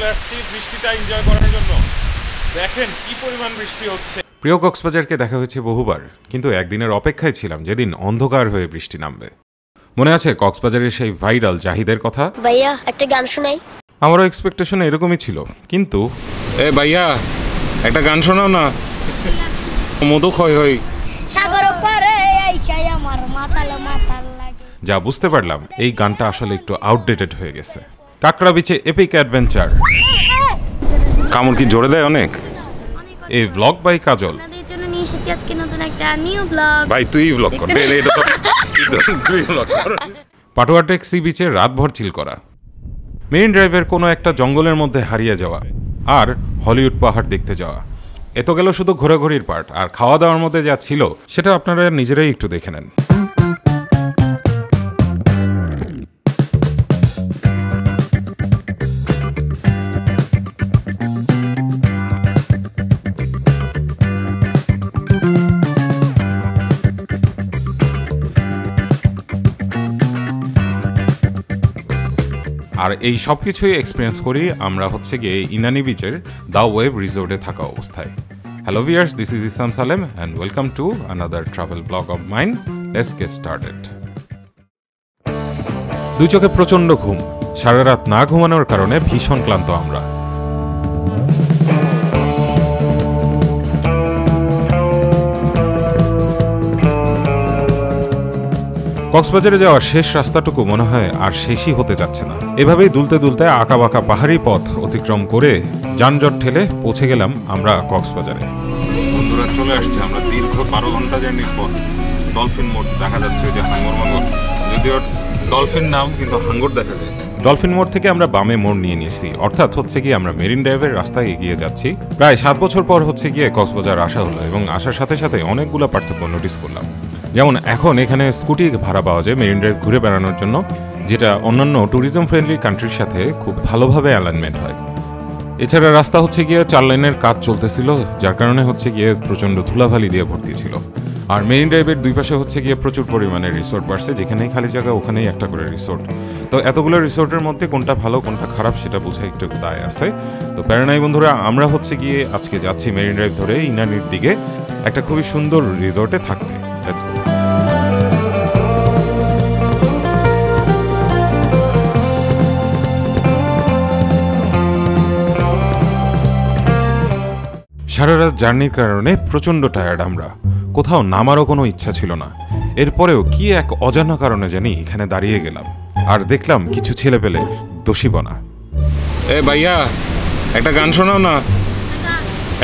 চলে আসছি বৃষ্টিটা এনজয় করার জন্য। দেখেন কি পরিমাণ বৃষ্টি হচ্ছে। প্রিয় কক্সবাজারকে দেখা হয়েছে বহুবার, কিন্তু একদিনের অপেক্ষায় ছিলাম যেদিন অন্ধকার হয়ে বৃষ্টি নামবে। মনে আছে কক্সবাজারের সেই ভাইরাল জাহিদের কথা? ভাইয়া একটা গান শোনাই। আমারও এক্সপেকটেশন এরকমই ছিল, কিন্তু এ ভাইয়া একটা গান শোনাও না। মধু ক্ষয় হই সাগর পারে আইসাই আমার মাতাল মাতাল লাগে। যা বুঝতে পারলাম এই গানটা আসলে একটু আউটডেটেড হয়ে গেছে। কাকড়া বিচে এপিক অ্যাডভেঞ্চার। কামড় কি জোরে দেয় অনেক। এই ব্লগ বাই কাজল। আপনাদের জন্য নিয়ে এসেছি আজকে নতুন একটা নিউ ব্লগ। ভাই তুই ব্লগ কর, এটা তো তুই ব্লগ কর। পাটুয়াটেক সি বিচে রাতভর চিল করা, মেরিন ড্রাইভের কোনো একটা জঙ্গলের মধ্যে হারিয়ে যাওয়া, আর হলিউড পাহাড় দেখতে যাওয়া। এত গেল শুধু ঘোরাঘুরির পার্ট, আর খাওয়া দাওয়ার মধ্যে যা ছিল সেটা আপনারা নিজেরাই একটু দেখে নেন। আর এই সব কিছুই এক্সপিরিয়েন্স করি আমরা হচ্ছে গিয়ে ইনানি বিচের দ্য ওয়েব রিসোর্টে থাকা অবস্থায়। Hello viewers, this is ইসাম Salem and welcome to another travel blog of mine. Let's get started. দুই চোখে প্রচণ্ড ঘুম, সারা রাত না ঘুমানোর কারণে ভীষণ ক্লান্ত আমরা। কক্সবাজারে যাওয়ার শেষ রাস্তাটুকু মনে হয় আর শেষই হতে যাচ্ছে না। এভাবেই দুলতে দুলতে আঁকা বাঁকা পাহাড়ি পথ অতিক্রম করে যানজট ঠেলে পৌঁছে গেলাম আমরা কক্সবাজারে। বন্ধুরা চলে আসছে আমরা দীর্ঘ 12 ঘন্টা জার্নির পথ। ডলফিন মোড় দেখা যাচ্ছে, যে হাঙ্গর মাঙ্গর, যদিও ডলফিন নাম কিন্তু হাঙ্গর দেখা যায়। ডলফিন মোড় থেকে আমরা বামে মোড় নিয়ে নিয়েছি, অর্থাৎ হচ্ছে গিয়ে আমরা মেরিন ড্রাইভের রাস্তায় এগিয়ে যাচ্ছি। প্রায় 7 বছর পর হচ্ছে গিয়ে কক্সবাজার আসা হলো, এবং আসার সাথে সাথে অনেকগুলো পার্থক্য নোটিস করলাম। যেমন এখন এখানে স্কুটি ভাড়া পাওয়া যায় মেরিন ড্রাইভ ঘুরে বেড়ানোর জন্য, যেটা অন্যান্য ট্যুরিজম ফ্রেন্ডলি কান্ট্রির সাথে খুব ভালোভাবে অ্যালাইনমেন্ট হয়। এছাড়া রাস্তা হচ্ছে গিয়ে 4 লাইনের কাজ চলতেছিল, যার কারণে হচ্ছে গিয়ে প্রচণ্ড ধুলাবালি দিয়ে ভর্তি ছিল। আর মেরিন ড্রাইভের দুই পাশে হচ্ছে গিয়ে প্রচুর পরিমাণে রিসোর্ট বাড়ছে, যেখানেই খালি জায়গা ওখানেই একটা করে রিসোর্ট। তো এতগুলো রিসোর্টের মধ্যে কোনটা ভালো কোনটা খারাপ সেটা বোঝা একটু দায় আছে। তো প্যারানাই বন্ধুরা, আমরা হচ্ছে গিয়ে আজকে যাচ্ছি মেরিন ড্রাইভ ধরে ইনানির দিকে একটা খুবই সুন্দর রিসোর্টে থাকতে। Let's go. সারা রাত জার্নির কারণে প্রচণ্ড টায়ার্ড আমরা, কোথাও নামারও কোনো ইচ্ছা ছিল না। এরপরেও কি এক অজানা কারণে জানি এখানে দাঁড়িয়ে গেলাম, আর দেখলাম কিছু ছেলে পেলে দোষীবনা। এ ভাইয়া একটা গান শোনাও না,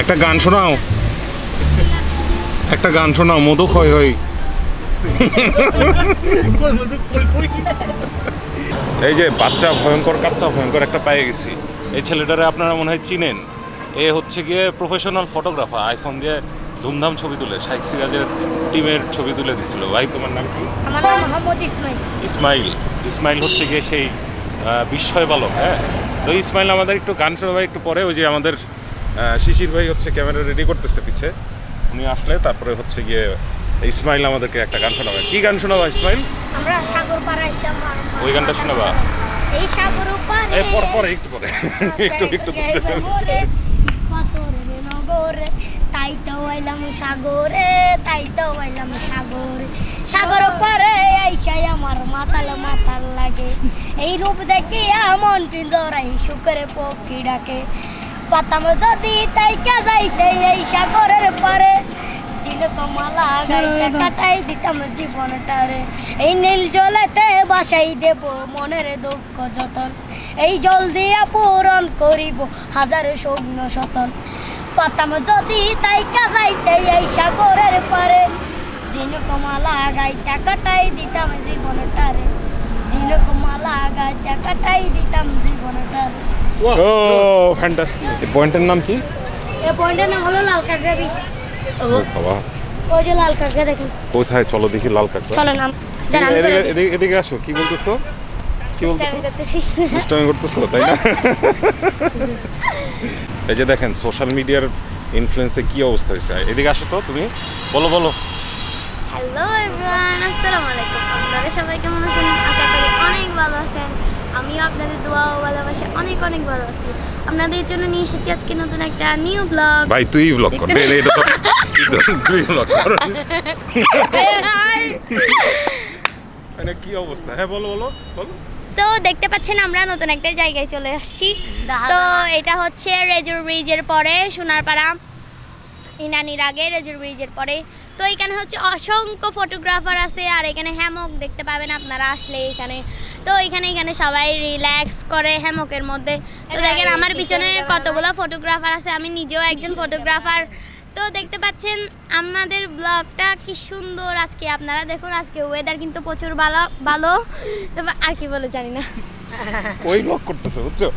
একটা গান শোনাও, একটা গান শোনাও। মধু ক্ষয় হই। এই যে বাচ্চা ভয়ঙ্কর কাচ্চা ভয়ঙ্কর একটা পেয়ে গেছি। এই ছেলেটারে আপনারা মনে হয় চিনেন। এ হচ্ছে গিয়ে প্রফেশনাল ফটোগ্রাফার, আইফোন দিয়ে ধুমধাম ছবি তুলে শাইখ সিরাজের টিমের ছবি তুলে দিছিল। ভাই তোমার নাম কি? আমার নাম মোহাম্মদ ইসমাইল। ইসমাইল। ইসমাইল হচ্ছে গিয়ে সেই বিস্ময় বালক। হ্যাঁ, তো ইসমাইল আমাদের একটু গান শোনাবে একটু পরে। ওই যে আমাদের শিশির ভাই হচ্ছে ক্যামেরা রেডি করতেছে পিছে, উনি আসলে তারপরে হচ্ছে গিয়ে ইসমাইল আমাদেরকে একটা গান শোনাবে। কি গান শোনাবা ইসমাইল? আমরা সাগর পারে আইসা আমার ওই গানটা শোনাবা? এই সাগর পারে এই পরে একটু পরে একটু পাথরের নগরে তাই তো আইলাম সাগরে, তাই তো আইলাম সাগরে। সাগর পারে আইসাই আমার মাতাল মাতাল লাগে। এই রূপ দেখিয়া মন পিঞ্জরাই সুখের পক্ষী ডাকে। পাতাম যদি তাই কে যাইতে এই সাগরের পারে, চিলকমালা গাইতে কাটাই দিতাম জীবনটারে। এই নীল জলেতে বাসাই দেব মনের দুঃখ যতন, এই জল দিয়া পূরণ করিব হাজার সৈন্য শতন। পাতাম যদি তাই কাজাইতে এই সাগরের পারে, ঝিনুকমালা গাইতে কাটাই দিতাম জীবনটারে, ঝিনুকমালা গাইতে কাটাই দিতাম জীবনটারে। ও ফ্যান্টাস্টিক। এই পয়েন্টের নাম কি? এই পয়েন্টের নাম হলো লাল কাঁকড়া বিচ। ও বাবা, ওই যে লাল কাঁকড়া দেখেন। কোথায়? চলো দেখি লাল কাঁকড়া। চলো নাম। এদিকে আসো। কি বলতেছো? কি বলতেছো? দুষ্টামি করতেছো তাই না? এই যে দেখেন সোশ্যাল মিডিয়ার ইনফ্লুয়েন্সে কি অবস্থা হয়েছে। এদিকে আসো তো, তুমি বলো। হ্যালো এভরিওয়ান, আসসালামু আলাইকুম। আপনারা সবাই কেমন আছেন? আশা করি অনেক ভালো আছেন। আমিও আপনাদের দোয়া ও ভালোবাসা অনেক অনেক ভালো আছি। আপনাদের জন্য নিয়ে এসেছি আজকে নতুন একটা নিউ ব্লগ। ভাই তুই ব্লগ কর, এটা তো তুই ব্লগ কর। মানে কি অবস্থা? হ্যাঁ বলো বলো বলো। তো দেখতে পাচ্ছেন আমরা নতুন একটা জায়গায় চলে আসছি। তো এটা হচ্ছে রেজর ব্রিজের পরে সোনারপাড়া, ইনানির আগে রেজর ব্রিজের পরে। তো এখানে হচ্ছে অসংখ্য ফটোগ্রাফার আছে, আর এখানে হ্যামক দেখতে পাবেন আপনারা আসলে এখানে। তো এখানে সবাই রিল্যাক্স করে হ্যামকের মধ্যে। তো দেখেন আমার পিছনে কতগুলো ফটোগ্রাফার আছে, আমি নিজেও একজন ফটোগ্রাফার। তো দেখতে পাচ্ছেন আমাদের ব্লগটা কি সুন্দর আজকে, আপনারা দেখুন। আজকে ওয়েদার কিন্তু প্রচুর ভালো ভালো। তবে আর কি বলে জানি না, ওই ব্লগ করতেছে বুঝছো,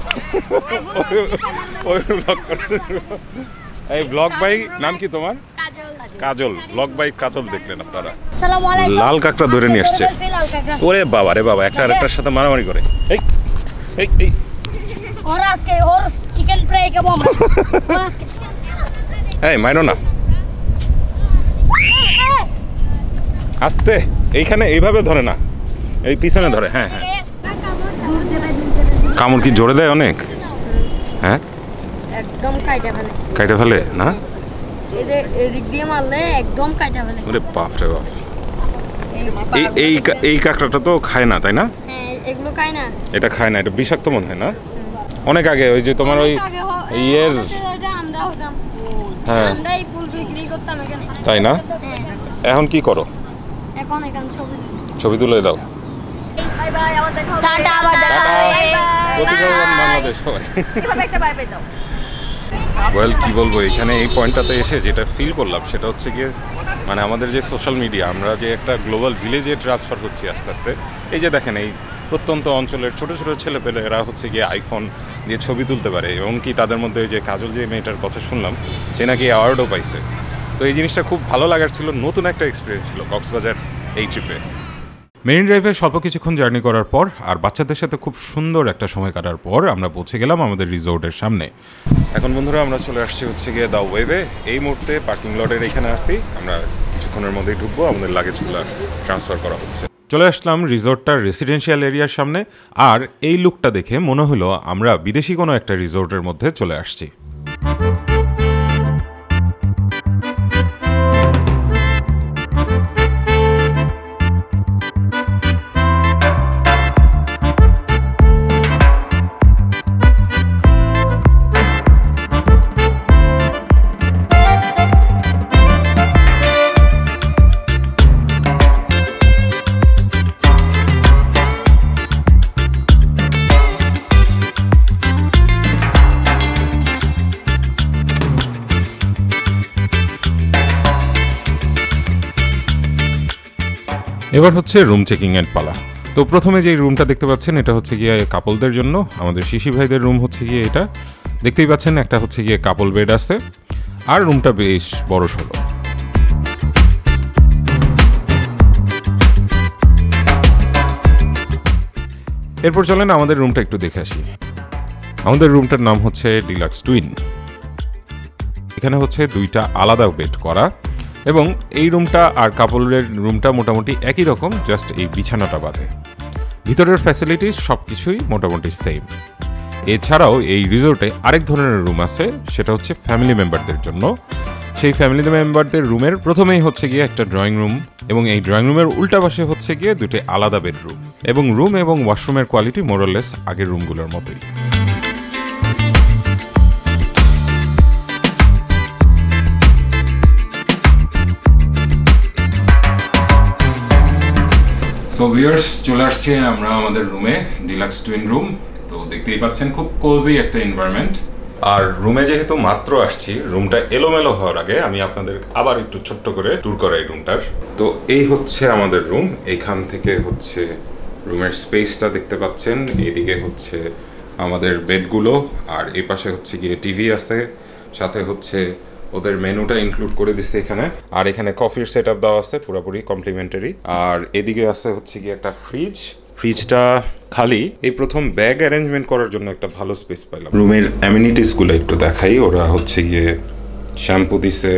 ওই ব্লগ করতেছে। এই ব্লগ বাই নাম কি তোমার? কাজল। ব্লগ বাই কাজল দেখলেন আপনারা। আসসালামু আলাইকুম। লাল কাঁকড়া ধরে নিয়ে আসছে। ওরে বাবা রে বাবা, একটা আরেকটার সাথে মারামারি করে। এই এই এই ওর আজকে ওর চিকেন ফ্রাই খাবো আমরা। এই মাইরো না, আস্তে। এইখানে এইভাবে ধরে না, এই পিছনে ধরে। হ্যাঁ হ্যাঁ, কামড় কি জোরে দেয় অনেক? হ্যাঁ একদম কাইটা ফেলে না, এই যে এদিক দিয়ে মারলে একদম কাইটা ফেলে। ওরে বাপ রে বাপ। এই কাঁকড়াটা তো খায় না তাই না? হ্যাঁ এগুলো খায় না, এটা খায় না, এটা বিষাক্ত মনে হয় না? অনেক আগে ওই যে তোমার ওই ইয়ের, আমরা হতাম, হ্যাঁ আমরা এই ফুল বিক্রি করতাম এখানে, তাই না? এখন কি করো? এখন ছবি তুলে দাও। বাই বাই, আবার দেখা হবে। টাটা, আবার দেখা হবে। বাংলাদেশ সবাই কিভাবে একটা বাই বাই দাও। ওয়েল কি বলবো, এখানে এই পয়েন্টটাতে এসে যেটা ফিল করলাম সেটা হচ্ছে গিয়ে মানে আমাদের যে সোশ্যাল মিডিয়া, আমরা যে একটা গ্লোবাল ভিলেজে ট্রান্সফার হচ্ছি আস্তে আস্তে। এই যে দেখেন এই প্রত্যন্ত অঞ্চলের ছোট ছোট ছেলেপেলে এরা হচ্ছে গিয়ে আইফোন দিয়ে ছবি তুলতে পারে, এমনকি তাদের মধ্যে যে কাজল যে মেয়েটার কথা শুনলাম সে নাকি অ্যাওয়ার্ডও পাইছে। তো এই জিনিসটা খুব ভালো লাগার ছিল, নতুন একটা এক্সপিরিয়েন্স ছিল কক্সবাজার এই ট্রিপে। মেরিন ড্রাইভে স্বল্প কিছুক্ষণ জার্নি করার পর আর বাচ্চাদের সাথে খুব সুন্দর একটা সময় কাটার পর আমরা পৌঁছে গেলাম আমাদের রিসোর্টের সামনে। এখন বন্ধুরা আমরা চলে আসছি হচ্ছে গিয়ে দ্য ওয়েভে। এই মুহূর্তে পার্কিং লটের এখানে আসছি, আমরা কিছুক্ষণের মধ্যেই ঢুকবো, আমাদের লাগেজগুলো ট্রান্সফার করা হচ্ছে। চলে আসলাম রিসোর্টটার রেসিডেন্সিয়াল এরিয়ার সামনে, আর এই লুকটা দেখে মনে হলো আমরা বিদেশি কোনো একটা রিসোর্টের মধ্যে চলে আসছি। এবার হচ্ছে রুম চেকিং এর পালা। তো প্রথমে যে রুমটা দেখতে পাচ্ছেন এটা হচ্ছে গিয়ে কাপলদের জন্য, আমাদের শিশি ভাইদের রুম হচ্ছে গিয়ে এটা দেখতেই পাচ্ছেন, একটা হচ্ছে গিয়ে কাপল বেড আছে, আর রুমটা বেশ বড়সড়। এরপর চলেন আমাদের রুমটা একটু দেখে আসি। আমাদের রুমটার নাম হচ্ছে ডিলাক্স টুইন। এখানে হচ্ছে দুইটা আলাদা বেড করা, এবং এই রুমটা আর কাপলের রুমটা মোটামুটি একই রকম, জাস্ট এই বিছানাটা বাদে। ভিতরের ফ্যাসিলিটিস সব কিছুই মোটামুটি সেম। এছাড়াও এই রিসোর্টে আরেক ধরনের রুম আছে, সেটা হচ্ছে ফ্যামিলি মেম্বারদের জন্য। সেই ফ্যামিলি মেম্বারদের রুমের প্রথমেই হচ্ছে গিয়ে একটা ড্রয়িং রুম, এবং এই ড্রয়িং রুমের উল্টা পাশে হচ্ছে গিয়ে দুটো আলাদা বেডরুম, এবং রুম এবং ওয়াশরুমের কোয়ালিটি মোরলেস আগের রুমগুলোর মতোই। সো ভিউয়ার্স, চলে আসছে আমরা আমাদের রুমে, ডিলাক্স টুইন রুম। তো দেখতেই পাচ্ছেন খুব কোজি একটা এনভায়রনমেন্ট। আর রুমে যেহেতু মাত্র আসছি, রুমটা এলোমেলো হওয়ার আগে আমি আপনাদের আবার একটু ছোট্ট করে ট্যুর করাই রুমটার। তো এই হচ্ছে আমাদের রুম, এইখান থেকে হচ্ছে রুমের স্পেসটা দেখতে পাচ্ছেন। এইদিকে হচ্ছে আমাদের বেডগুলো, আর এই পাশে হচ্ছে গিয়ে টিভি আছে, সাথে হচ্ছে ওদের মেনুটা ইনক্লুড করে দিচ্ছে এখানে। আর এখানে কফির সেট আপ দেওয়া আছে পুরোপুরি কমপ্লিমেন্টারি। আর এদিকে আছে হচ্ছে গিয়ে একটা ফ্রিজটা খালি। এই প্রথম ব্যাগ অ্যারেঞ্জমেন্ট করার জন্য একটা ভালো স্পেস পাইলাম। রুমের অ্যামিনিটিসগুলো একটু দেখাই। ওরা হচ্ছে গিয়ে শ্যাম্পু দিছে,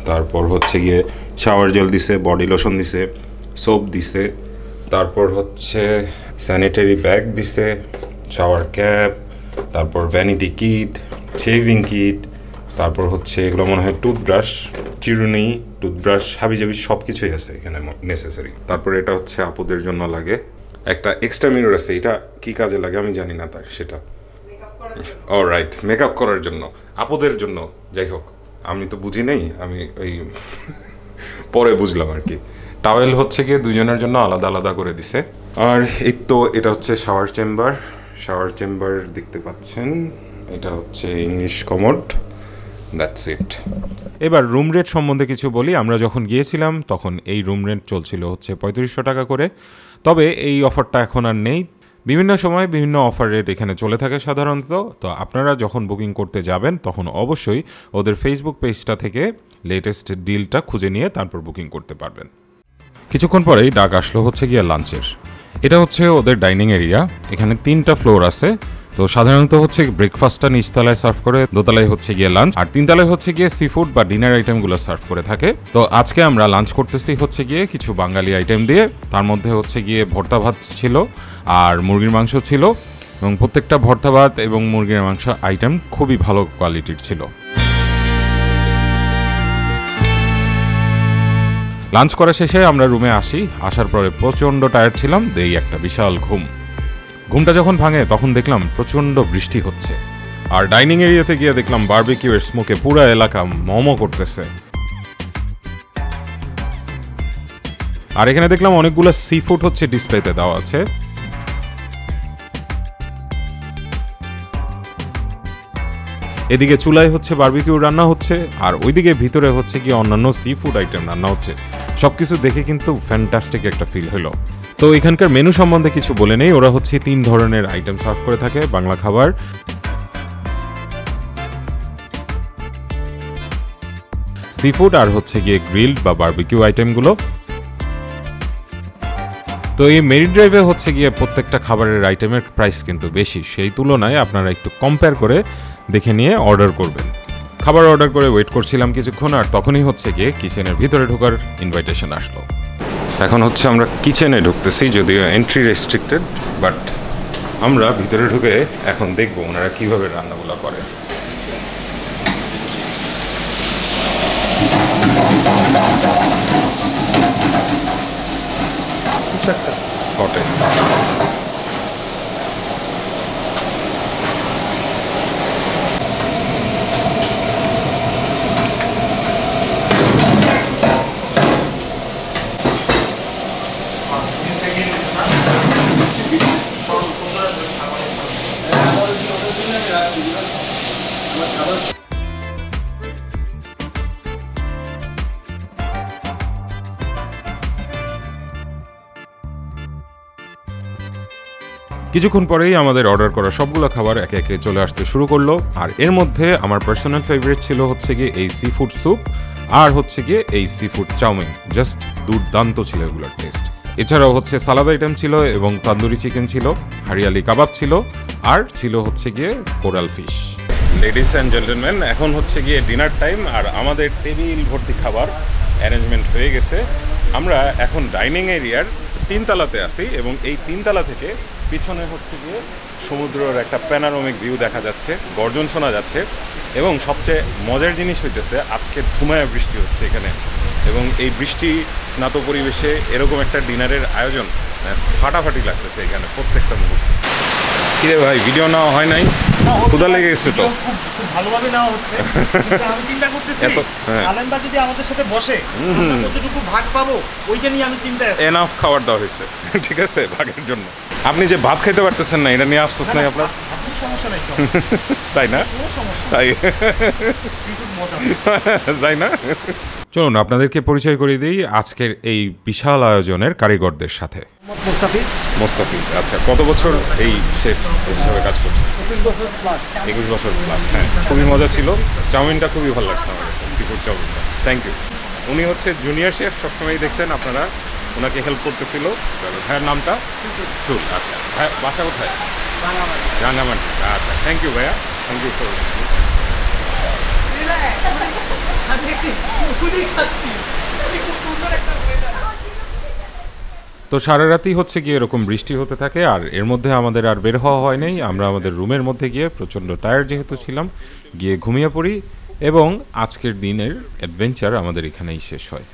তারপর হচ্ছে গিয়ে শাওয়ার জেল দিছে, বডি লোশন দিছে, সোপ দিছে, তারপর হচ্ছে স্যানিটারি ব্যাগ দিছে, শাওয়ার ক্যাপ, তারপর ভ্যানিটি কিট, শেভিং কিট, তারপর হচ্ছে এগুলো মনে হয় টুথব্রাশ, চিরুনি, টুথব্রাশ, হাবিজাবি সব কিছুই আছে এখানে নেসেসারি। তারপর এটা হচ্ছে আপুদের জন্য লাগে একটা এক্সট্রা মিরর আছে, এটা কি কাজে লাগে আমি জানি না তার সেটা। অলরাইট, মেকআপ করার জন্য আপুদের জন্য। যাই হোক, আমি তো বুঝি নেই, আমি ওই পরে বুঝলাম আর কি। টাওয়েল হচ্ছে গিয়ে দুজনের জন্য আলাদা আলাদা করে দিছে। আর এই তো এটা হচ্ছে শাওয়ার চেম্বার দেখতে পাচ্ছেন, এটা হচ্ছে ইংলিশ কমোড, দ্যাটস ইট। এবার রুম রেট সম্বন্ধে কিছু বলি। আমরা যখন গিয়েছিলাম তখন এই রুম রেট চলছিল হচ্ছে 3500 টাকা করে, তবে এই অফারটা এখন আর নেই। বিভিন্ন সময় বিভিন্ন অফার রেট এখানে চলে থাকে সাধারণত। তো আপনারা যখন বুকিং করতে যাবেন তখন অবশ্যই ওদের ফেসবুক পেজটা থেকে লেটেস্ট ডিলটা খুঁজে নিয়ে তারপর বুকিং করতে পারবেন। কিছুক্ষণ পরেই ডাক আসলো হচ্ছে গিয়ে লাঞ্চের। এটা হচ্ছে ওদের ডাইনিং এরিয়া, এখানে 3টা ফ্লোর আছে। তো সাধারণত হচ্ছে ব্রেকফাস্টটা নিচতলায় সার্ভ করে, দোতলায় হচ্ছে গিয়ে লাঞ্চ, আর 3তলায় হচ্ছে গিয়ে সি ফুড বা ডিনার আইটেমগুলো সার্ভ করে থাকে। তো আজকে আমরা লাঞ্চ করতেছি হচ্ছে গিয়ে কিছু বাঙালি আইটেম দিয়ে। তার মধ্যে হচ্ছে গিয়ে ভর্তা ভাত ছিল আর মুরগির মাংস ছিল, এবং প্রত্যেকটা ভর্তা ভাত এবং মুরগির মাংস আইটেম খুবই ভালো কোয়ালিটির ছিল। লাঞ্চ করা শেষে আমরা রুমে আসি। আসার পরে প্রচণ্ড টায়ার্ড ছিলাম, দেই একটা বিশাল ঘুমটা যখন ভাঙে তখন দেখলাম প্রচণ্ড বৃষ্টি হচ্ছে। আর ডাইনিং এরিয়াতে গিয়ে দেখলাম বারবিকিউ এর স্মোকে পুরো এলাকা মোমো করতেছে। আর এখানে দেখলাম অনেকগুলো সি ফুড হচ্ছে ডিসপ্লেতে দেওয়া আছে। এদিকে চুলায় হচ্ছে বারবিকিউ রান্না হচ্ছে, আর ওইদিকে ভিতরে হচ্ছে কি অন্যান্য সি ফুড আইটেম রান্না হচ্ছে। সবকিছু দেখে কিন্তু ফ্যান্টাস্টিক একটা ফিল হলো। তো এখানকার মেনু সম্বন্ধে কিছু বলে নেই। ওরা হচ্ছে 3 ধরনের আইটেম সার্ভ করে থাকে বাংলা খাবার। সি ফুড আর হচ্ছে গিয়ে গ্রিলড বা বারবিকিউ আইটেমগুলো। তো এই মেরিট ড্রাইভে হচ্ছে গিয়ে প্রত্যেকটা খাবারের আইটেমের প্রাইস কিন্তু বেশি, সেই তুলনায় আপনারা একটু কম্পেয়ার করে দেখে নিয়ে অর্ডার করবেন। খাবার অর্ডার করে ওয়েট করছিলাম কিছুক্ষণ, আর তখনই হচ্ছে গিয়ে কিচেনের ভিতরে ঢোকার ইনভাইটেশন আসলো। এখন হচ্ছে আমরা কিচেনে ঢুকতেছি, যদিও এন্ট্রি রেস্ট্রিক্টেড, বাট আমরা ভিতরে ঢুকে এখন দেখবো ওনারা কিভাবে রান্নাগুলো করে। শর্টে কিছুক্ষণ পরেই আমাদের অর্ডার করা সবগুলো খাবার একে একে চলে আসতে শুরু করলো। আর এর মধ্যে আমার পার্সোনাল ফেভারিট ছিল হচ্ছে গিয়ে এই সি ফুড স্যুপ আর হচ্ছে গিয়ে এই সি ফুড চাউমিন। জাস্ট দুর্দান্ত ছিল এগুলোর টেস্ট। এছাড়াও হচ্ছে সালাদ আইটেম ছিল এবং তান্দুরি চিকেন ছিল, হারিয়ালি কাবাব ছিল, আর ছিল হচ্ছে গিয়ে coral fish. Ladies and gentleman, এখন হচ্ছে গিয়ে ডিনার টাইম, আর আমাদের টেবিল ভর্তি খাবার অ্যারেঞ্জমেন্ট হয়ে গেছে। আমরা এখন ডাইনিং এরিয়ার 3তলাতে আছি, এবং এই 3তলা থেকে পিছনে হচ্ছে গিয়ে সমুদ্রের একটা প্যানোরামিক ভিউ দেখা যাচ্ছে, গর্জন শোনা যাচ্ছে, এবং সবচেয়ে মজার জিনিস হইতেছে আজকে ধুমায়া বৃষ্টি হচ্ছে এখানে, এবং এই বৃষ্টি স্নাত পরিবেশে এরকম একটা ডিনারের আয়োজন ফাটাফাটি লাগতেছে এখানে প্রত্যেকটা মুহূর্তে। কিরে ভাই, ভিডিও নেওয়া হয় নাই? ক্ষুধা লেগে গেছে তো। খুব ভালোভাবে নেওয়া হচ্ছে, কিন্তু আমি চিন্তা করতেছি আলেমবা যদি আমাদের সাথে বসে কতটুকু ভাগ পাবো ওইটা নিয়ে আমি চিন্তায় আছি। এনাফ খাবার দেওয়া হয়েছে, ঠিক আছে, ভাগের জন্য। আপনি যে ভাত খাইতে পারতেছেন না, এটা নিয়ে আফসোস নাই আপনার? সমস্যা নাই, তাই না? তাই তাই না? চলুন আপনাদেরকে পরিচয় করিয়ে দিই আজকের এই বিশাল আয়োজনের কারিগরদের সাথে। মোস্তাফিজ, আচ্ছা, কত বছর এই শেফ হিসাবে কাজ করছেন? 21 বছর প্লাস। হ্যাঁ, খুবই মজা ছিল। চাউমিনটা খুবই ভালো লাগছে আমার কাছে, সি ফুড চাউমিনটা। Thank you. উনি হচ্ছে জুনিয়র শেফ, সবসময়ই দেখছেন আপনারা ওনাকে হেল্প করতেছিল। ভাইয়ের নামটা টুল। আচ্ছা, ভাই বাসা কোথায়? রাঙ্গামাটি। আচ্ছা, থ্যাংক ইউ ভাইয়া, থ্যাংক ইউ সো মাচ। তো সারা রাতই হচ্ছে গিয়ে এরকম বৃষ্টি হতে থাকে, আর এর মধ্যে আমাদের আর বের হওয়া হয় নাই। আমরা আমাদের রুমের মধ্যে গিয়ে প্রচণ্ড টায়ার্ড যেহেতু ছিলাম, গিয়ে ঘুমিয়ে পড়ি এবং আজকের দিনের অ্যাডভেঞ্চার আমাদের এখানেই শেষ হয়।